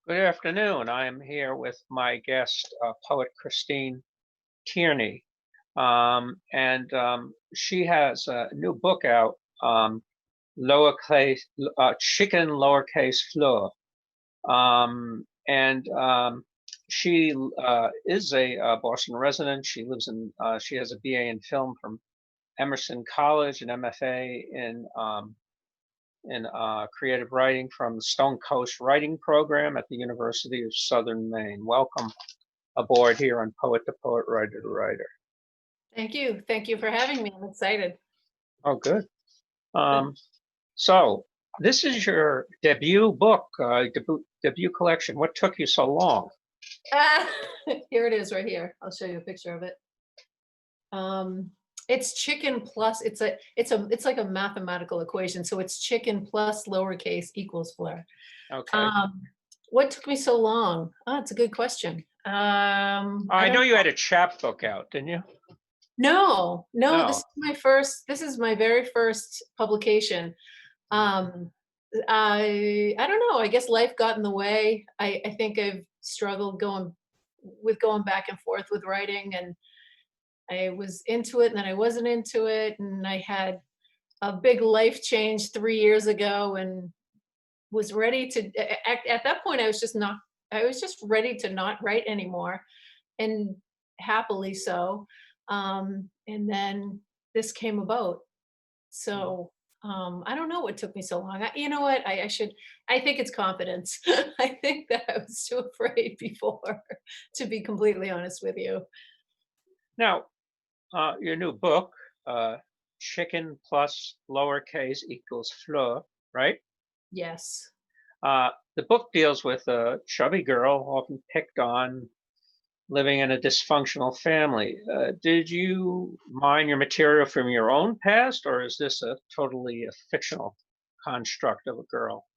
Good afternoon. I am here with my guest, poet Christine Tierney. And she has a new book out, lowercase, chicken lowercase fleur. And she is a Boston resident. She has a BA in film from Emerson College, an MFA in creative writing from the Stone Coast Writing Program at the University of Southern Maine. Welcome aboard here on Poet to Poet, Writer to Writer. Thank you. Thank you for having me. I'm excited. Oh, good. So this is your debut book, debut collection. What took you so long? Ah, here it is right here. I'll show you a picture of it. It's chicken plus, it's like a mathematical equation. So it's chicken plus lowercase equals fleur. Okay. What took me so long? Oh, it's a good question. I know you had a chapbook out, didn't you? No, No. this is my very first publication. I don't know. I guess life got in the way. I think I've struggled going back and forth with writing, and I was into it and then I wasn't into it, and I had a big life change 3 years ago and was ready to at that point I was just ready to not write anymore, and happily so. And then this came about. So I don't know what took me so long. You know what? I think it's confidence. I think that I was too afraid before, to be completely honest with you. Now, your new book, chicken plus lowercase equals fleur, right? Yes. The book deals with a chubby girl, often picked on, living in a dysfunctional family. Did you mine your material from your own past, or is this a totally fictional construct of a girl?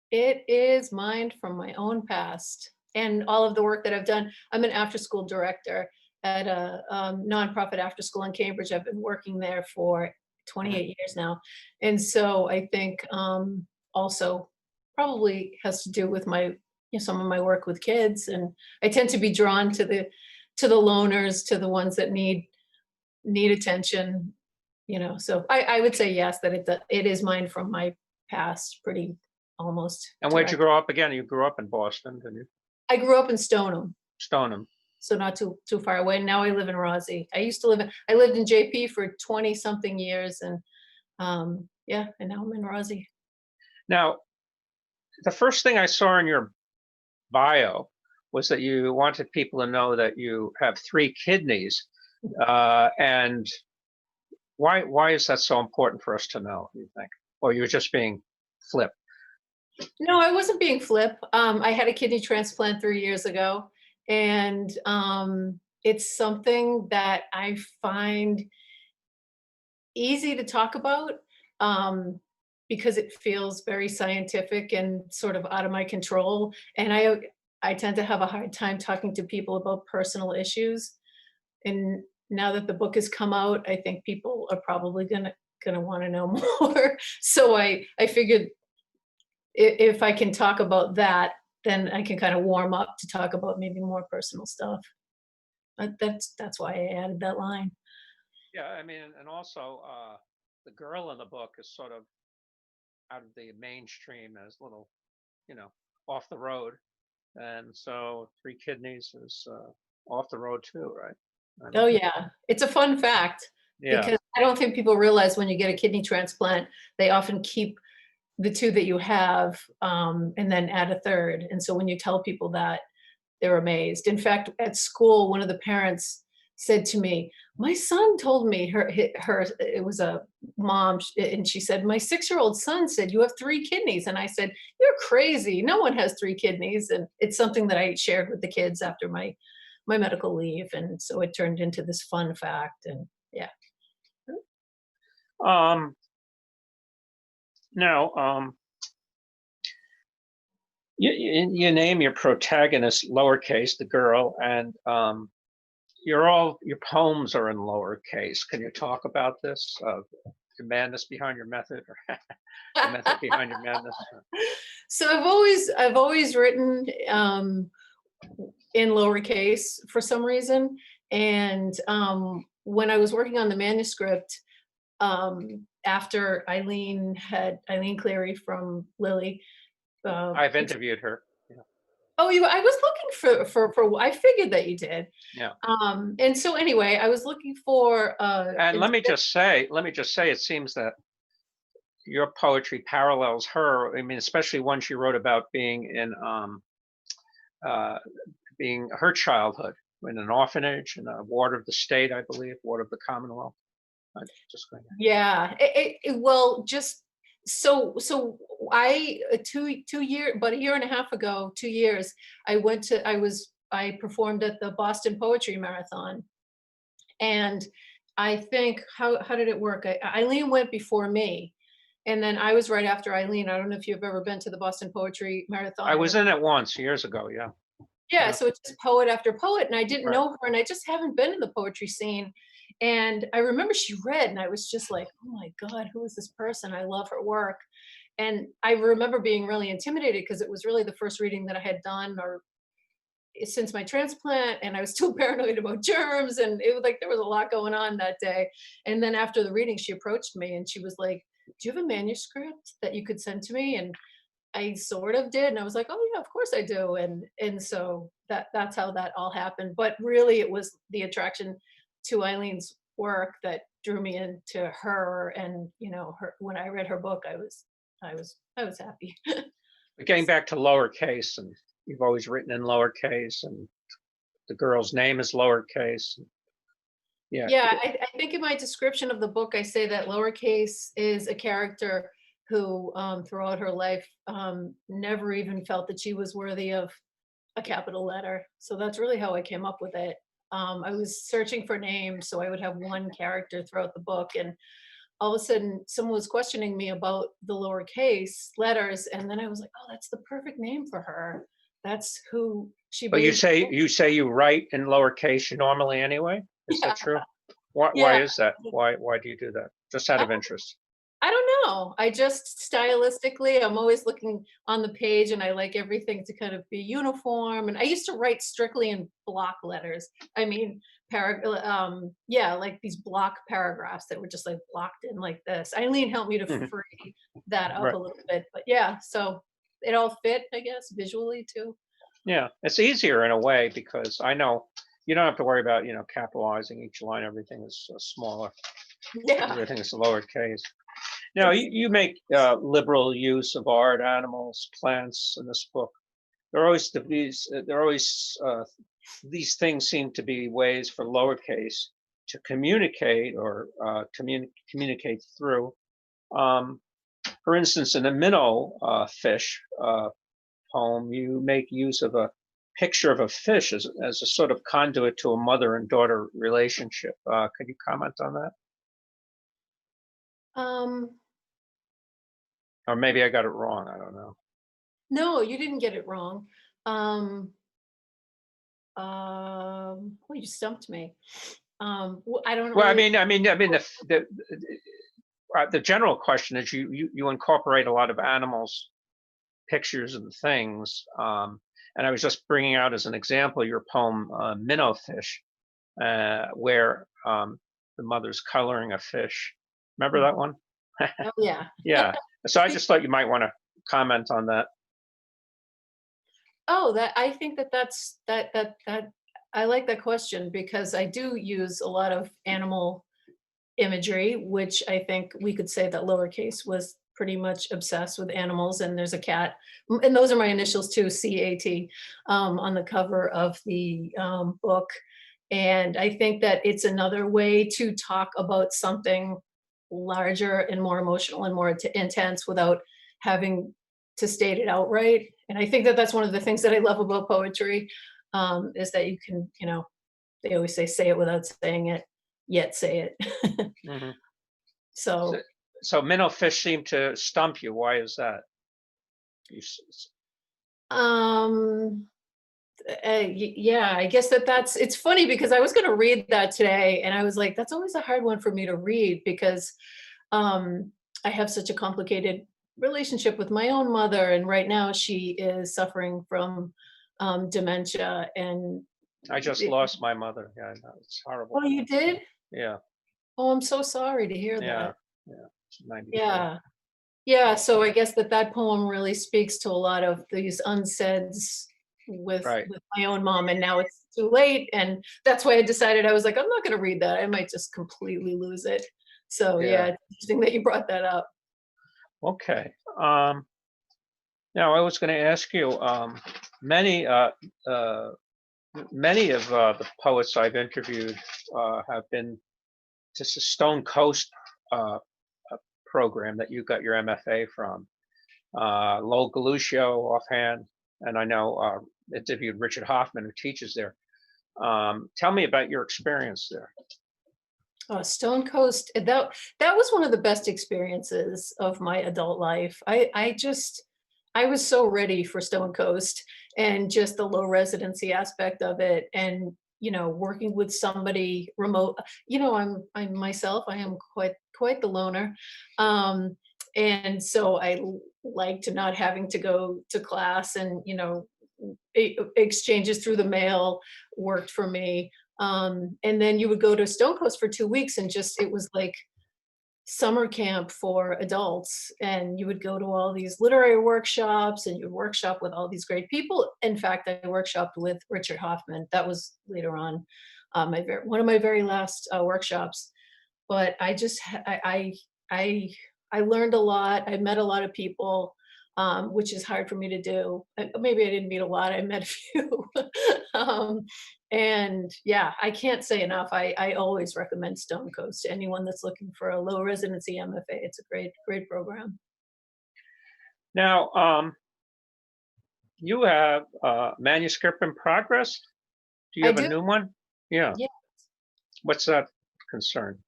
It is mined from my own past and all of the work that I've done. I'm an after school director at a nonprofit after school in Cambridge. I've been working there for Mhm. 28 years now. And so I think also probably has to do with some of my work with kids. And I tend to be drawn to the loners, to the ones that need attention, so I would say yes, that it is mine from my past, pretty almost And where'd you direct. grow up again? You grew up in Boston, didn't you? I grew up in Stoneham, Stoneham. so not too far away. Now I live in Rossi. I lived in JP for 20 something years, and yeah, and now I'm in Rossi. Now, the first thing I saw in your bio was that you wanted people to know that you have three kidneys. And why is that so important for us to know, do you think? Or you're just being flip? No, I wasn't being flip. I had a kidney transplant 3 years ago, and it's something that I find easy to talk about, because it feels very scientific and sort of out of my control. And I tend to have a hard time talking to people about personal issues. And now that the book has come out, I think people are probably gonna want to know more. So I figured if I can talk about that, then I can kind of warm up to talk about maybe more personal stuff. That's why I added that line. Yeah, I mean, and also the girl in the book is sort of out of the mainstream as little, you know, off the road. And so three kidneys is off the road too, right? I Oh, mean, yeah. It's a fun fact yeah. because I don't think people realize when you get a kidney transplant, they often keep the 2 that you have, and then add a third. And so when you tell people that, they're amazed. In fact, at school, one of the parents said to me, "My son told me her it was a mom, and she said, 'My 6-year-old son said you have 3 kidneys.'" And I said, "You're crazy. No one has 3 kidneys." And it's something that I shared with the kids after my medical leave, and so it turned into this fun fact, and yeah. Um, Now, you name your protagonist lowercase, the girl, and your poems are in lowercase. Can you talk about this? The madness behind your method, or the method behind your madness? So I've always written in lowercase for some reason. And when I was working on the manuscript, after Eileen Cleary from Lily. I've interviewed her. Yeah. Oh, I was looking for. I figured that you did. Yeah. And so anyway, I was looking for. And let me just say, it seems that your poetry parallels her. I mean, especially one she wrote about uh, being her childhood in an orphanage in a ward of the state, I believe, ward of the Commonwealth. I'm just going. Yeah. Well, just so I 2 year, about a year and a half ago, 2 years, I performed at the Boston Poetry Marathon. And I think how did it work? Eileen went before me, and then I was right after Eileen. I don't know if you've ever been to the Boston Poetry Marathon. I was in it once years ago. Yeah. Yeah, Yeah. so it's just poet after poet, and I didn't Right. know her, and I just haven't been in the poetry scene. And I remember she read, and I was just like, "Oh my God, who is this person? I love her work." And I remember being really intimidated because it was really the first reading that I had done or since my transplant, and I was still paranoid about germs, and it was like there was a lot going on that day. And then after the reading, she approached me and she was like, "Do you have a manuscript that you could send to me?" And I sort of did, and I was like, "Oh yeah, of course I do." And so that's how that all happened. But really, it was the attraction to Eileen's work that drew me into her. And her when I read her book, I was happy. But getting back to lowercase, and you've always written in lowercase, and the girl's name is lowercase. Yeah. Yeah, I think in my description of the book, I say that lowercase is a character who, throughout her life, never even felt that she was worthy of a capital letter. So that's really how I came up with it. I was searching for names, so I would have one character throughout the book, and all of a sudden, someone was questioning me about the lowercase letters, and then I was like, "Oh, that's the perfect name for her. That's who she But you believes." say you write in lowercase normally anyway? Is that Yeah, true? Why yeah. is that? Why do you do that? Just out I of interest. I don't know. I just stylistically, I'm always looking on the page and I like everything to kind of be uniform. And I used to write strictly in block letters. I mean, yeah, like these block paragraphs that were just like blocked in like this. Eileen helped me to Mhm. free that up Right. a little bit. But yeah, so it all fit, I guess, visually too. Yeah, it's easier in a way because I know you don't have to worry about capitalizing each line. Everything is smaller. Yeah, Everything is lowercase. Now it's you make liberal use of art, animals, plants in this book. There are always these things seem to be ways for lowercase to communicate or communicate through. Um, for instance, in the minnow fish poem, you make use of a picture of a fish as a sort of conduit to a mother and daughter relationship. Could you comment on that? um Or maybe I got it wrong. I don't know. no, you didn't get it wrong. Um well, you stumped me. I don't Well, really. the general question is you incorporate a lot of animals, pictures, and things. And I was just bringing out as an example your poem "Minnow Fish," where the mother's coloring a fish. Remember that one? Oh, yeah. Yeah. So I just thought you might want to comment on that. Oh, that I think that I like that question because I do use a lot of animal imagery, which I think we could say that lowercase was pretty much obsessed with animals. And there's a cat, and those are my initials too, CAT, on the cover of the book. And I think that it's another way to talk about something larger and more emotional and more intense without having to state it outright. And I think that that's one of the things that I love about poetry, is that you can, they always say it without saying it, yet say it. Hmm. So, So, so minnow fish seem to stump you. Why is that? You, um, yeah, I guess it's funny because I was going to read that today and I was like, that's always a hard one for me to read because, I have such a complicated relationship with my own mother, and right now she is suffering from dementia. And I just it, lost my mother. Yeah, I know, it's horrible. oh, you Yeah, did? yeah, Oh, I'm so sorry to hear yeah, that. yeah. She's 94. Yeah. Yeah, so I guess that poem really speaks to a lot of these unsaids Right. with my own mom, and now it's too late, and that's why I decided, I was like, "I'm not gonna read that, I might just completely lose it." So, yeah, Yeah. it's interesting that you brought that up. Okay. Now I was going to ask you, many, uh, many of the poets I've interviewed have been just a Stone Coast uh, program that you got your MFA from. Lowell Galuscio offhand, and I know interviewed Richard Hoffman who teaches there. Tell me about your experience there. Stone Coast, that was one of the best experiences of my adult life. I was so ready for Stone Coast, and just the low residency aspect of it, and, working with somebody remote. I'm myself, I am quite the loner. Um, and so liked not having to go to class, and, exchanges through the mail worked for me. And then you would go to Stone Coast for 2 weeks, and just it was like summer camp for adults, and you would go to all these literary workshops, and you'd workshop with all these great people. In fact, I workshopped with Richard Hoffman. That was later on, one of my very last workshops. But I just ha I learned a lot, I met a lot of people, which is hard for me to do. Maybe I didn't meet a lot, I met a few. Um, and yeah, I can't say enough. I always recommend Stone Coast to anyone that's looking for a low residency MFA. It's a great program. Now, you have a manuscript in progress. Do you I have a do, new one? Yeah. yeah. What's that concern?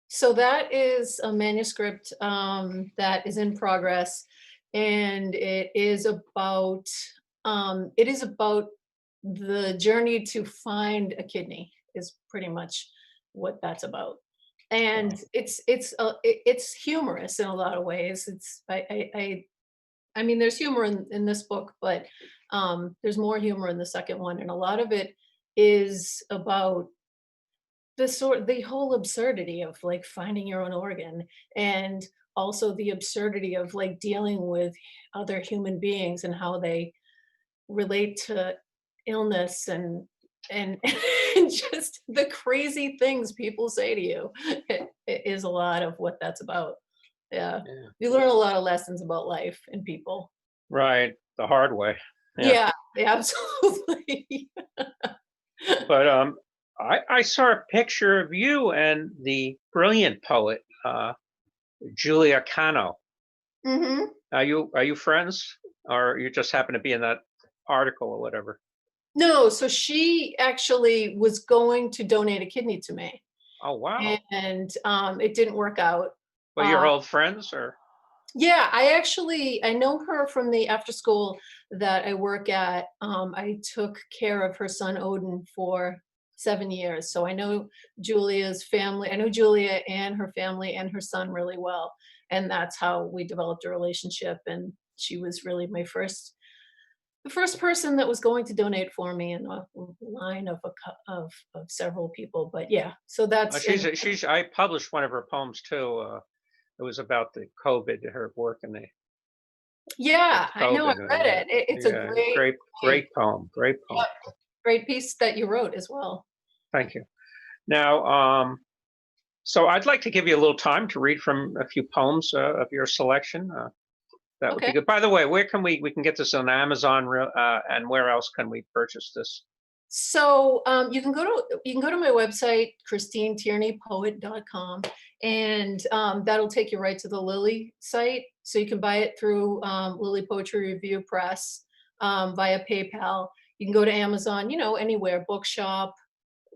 So that is a manuscript, that is in progress, and it is about the journey to find a kidney, is pretty much what that's about. And Wow. it's humorous in a lot of ways. I mean, there's humor in this book, but there's more humor in the second one, and a lot of it is about the whole absurdity of, like, finding your own organ, and also the absurdity of, like, dealing with other human beings and how they relate to illness, and and just the crazy things people say to you. It is a lot of what that's about. Yeah. Yeah. You learn a lot of lessons about life and people. Right. The hard way. Yeah. Yeah, yeah, absolutely. But I saw a picture of you and the brilliant poet Julia Cano. Mhm. Are you friends, or you just happen to be in that article or whatever? No, so she actually was going to donate a kidney to me, Oh wow. and, it didn't work out. Well, you're Uh, old friends, or yeah, I know her from the after school that I work at. I took care of her son Odin for 7 years, so I know Julia's family. I know Julia and her family and her son really well, and that's how we developed a relationship, and she was really the first person that was going to donate for me in a line of of several people. But yeah, so that's in. she's. I published one of her poems too. It was about the COVID, her work in the with Yeah, I know, I COVID. read it. It's a Yeah, great, great, great poem. Great poem. yep, great piece that you wrote as well. Thank you. Now, so I'd like to give you a little time to read from a few poems of your selection. That would Okay. be good. By the way, where can we can get this on Amazon, and where else can we purchase this? So, you can go to my website, ChristineTierneyPoet.com, and, that'll take you right to the Lily site. So you can buy it through, Lily Poetry Review Press, via PayPal. You can go to Amazon, anywhere, bookshop,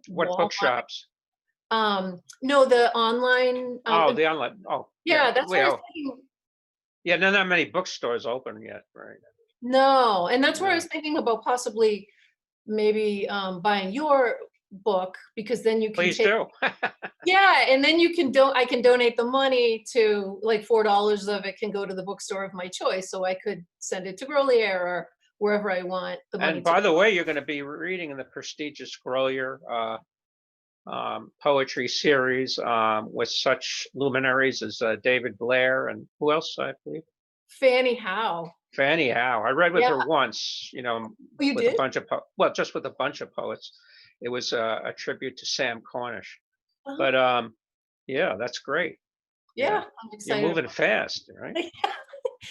What Walmart. bookshops? No, the online, Oh, the online. Oh, yeah. yeah, that's what I was Well, thinking. yeah. Not many bookstores open yet, right? No, and that's where I Yeah. was thinking about possibly maybe, buying your book because then you can Please take. do. Yeah, and then you can I can donate the money to, like, $4 of it can go to the bookstore of my choice, so I could send it to Grolier or wherever I want the money And to by the go. way, you're going to be reading in the prestigious Grolier poetry series with such luminaries as David Blair and who else, I believe? Fannie Howe. Fanny Howe. I read with Yeah. her once, Oh, you with a did? bunch of well, just with a bunch of poets. It was a tribute to Sam Cornish. Uh-huh. But yeah, that's great. Yeah, Yeah, I'm you're excited moving about fast, right? it.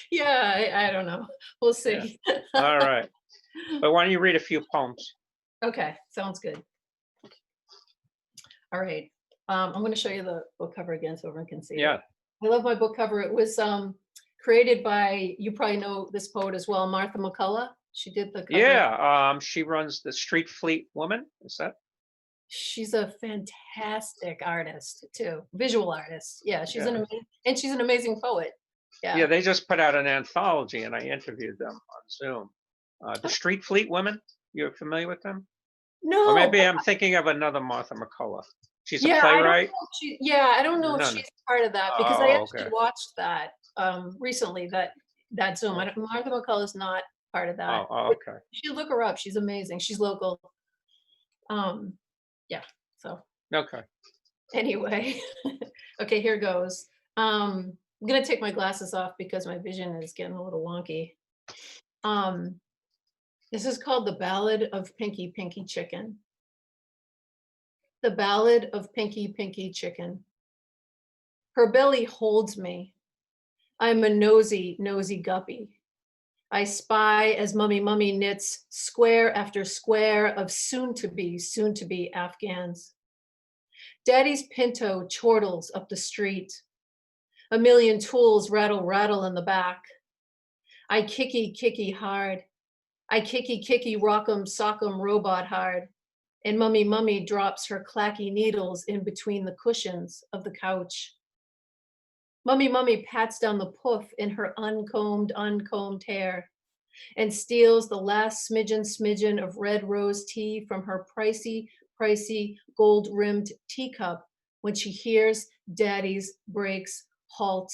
Yeah, I don't know. We'll Yeah. see. All right. But why don't you read a few poems? Okay, sounds good. All right. I'm gonna show you the book cover again so everyone can see it. Yeah. I love my book cover. It was, created by, you probably know this poet as well, Martha McCullough. She did the cover. Yeah. She runs the Street Fleet Woman. Is that? She's a fantastic artist too, visual artist. Yeah, Yeah. and she's an amazing poet. Yeah. Yeah. They just put out an anthology, and I interviewed them on Zoom. The Street Fleet Women. You're familiar with them? Or No, maybe I'm thinking of another Martha McCullough. She's a yeah, I don't know playwright. if yeah, I don't know if No, no. she's part of that because I Oh, actually okay. watched that, recently, that Zoom. I Oh, don't Martha McCullough is not part of that. But okay. you should look her up, she's amazing, she's local. Um, yeah, so Okay. anyway, okay, here goes. I'm gonna take my glasses off because my vision is getting a little wonky. Um, this is called The Ballad of Pinky Pinky Chicken. The Ballad of Pinky Pinky Chicken. Her belly holds me. I'm a nosy, nosy guppy. I spy as mummy knits square after square of soon to be Afghans. Daddy's pinto chortles up the street. A million tools rattle, rattle in the back. I kicky hard. I kicky rock'em sock'em robot hard. And mummy drops her clacky needles in between the cushions of the couch. Mummy pats down the poof in her uncombed hair and steals the last smidgen of red rose tea from her pricey gold-rimmed teacup when she hears Daddy's brakes halt.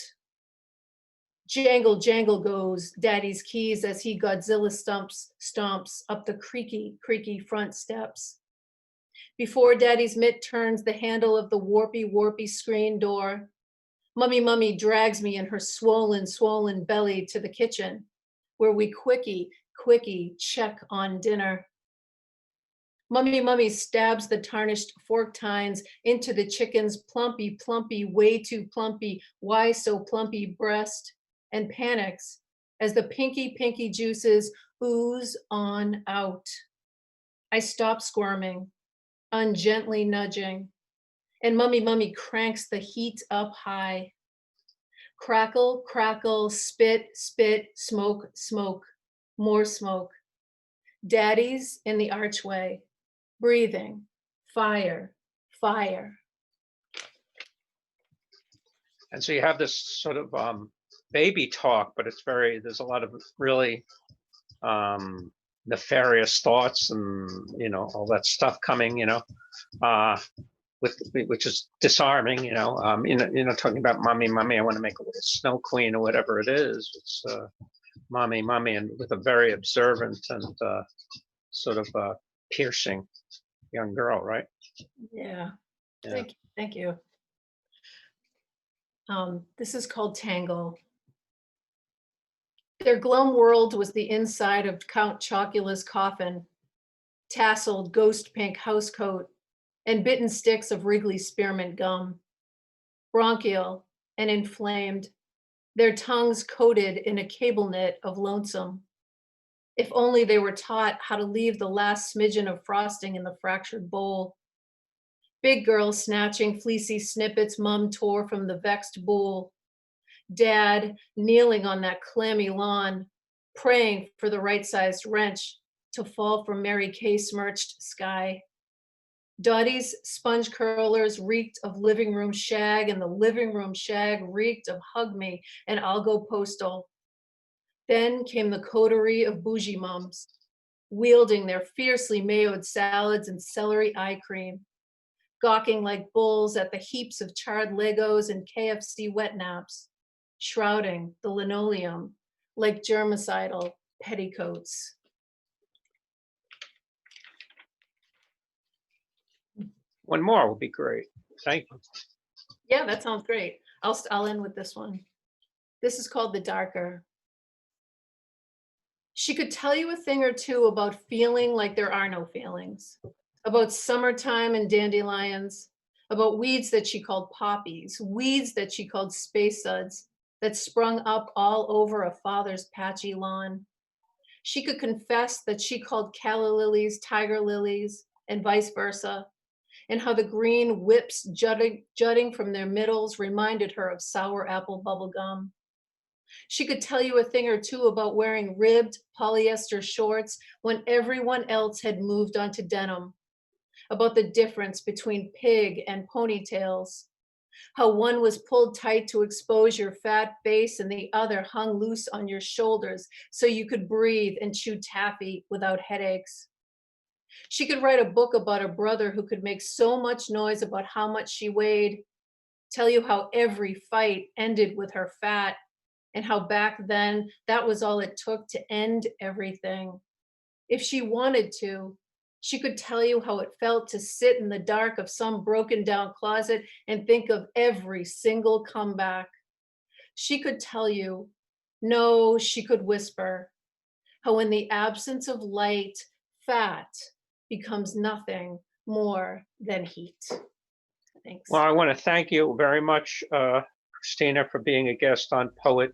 Jangle goes Daddy's keys as he Godzilla stomps up the creaky front steps. Before Daddy's mitt turns the handle of the warpy screen door, Mummy drags me in her swollen belly to the kitchen, where we quickie check on dinner. Mummy stabs the tarnished fork tines into the chicken's plumpy, way too plumpy, why so plumpy breast, and panics as the pinky juices ooze on out. I stop squirming, ungently nudging, and Mummy cranks the heat up high. Crackle, spit, smoke, more smoke. Daddy's in the archway, breathing, fire. And so you have this sort of baby talk, but there's a lot of really nefarious thoughts and all that stuff coming, uh, which is disarming, talking about mommy, I want to make a little snow queen or whatever it is. It's mommy, and with a very observant and sort of piercing young girl, right? Yeah, Yeah. thank you. This is called Tangle. Their glum world was the inside of Count Chocula's coffin, tasseled ghost pink housecoat, and bitten sticks of Wrigley spearmint gum. Bronchial and inflamed, their tongues coated in a cable knit of lonesome. If only they were taught how to leave the last smidgen of frosting in the fractured bowl. Big girl snatching fleecy snippets mum tore from the vexed bowl. Dad kneeling on that clammy lawn, praying for the right-sized wrench to fall from Mary Kay smirched sky. Dottie's sponge curlers reeked of living room shag, and the living room shag reeked of hug me and I'll go postal. Then came the coterie of bougie mums, wielding their fiercely mayoed salads and celery eye cream, gawking like bulls at the heaps of charred Legos and KFC wet naps, shrouding the linoleum like germicidal petticoats. One more would be great. Thank you. Yeah, that sounds great. I'll end with this one. This is called The Darker. She could tell you a thing or two about feeling like there are no feelings, about summertime and dandelions, about weeds that she called poppies, weeds that she called space suds that sprung up all over a father's patchy lawn. She could confess that she called calla lilies tiger lilies and vice versa, and how the green whips jutting from their middles reminded her of sour apple bubble gum. She could tell you a thing or two about wearing ribbed polyester shorts when everyone else had moved on to denim, about the difference between pig and ponytails, how one was pulled tight to expose your fat face and the other hung loose on your shoulders so you could breathe and chew taffy without headaches. She could write a book about a brother who could make so much noise about how much she weighed, tell you how every fight ended with her fat, and how back then that was all it took to end everything. If she wanted to, she could tell you how it felt to sit in the dark of some broken down closet and think of every single comeback. She could tell you, no, she could whisper, how in the absence of light, fat becomes nothing more than heat. Thanks. Well, I want to thank you very much, Christina, for being a guest on Poet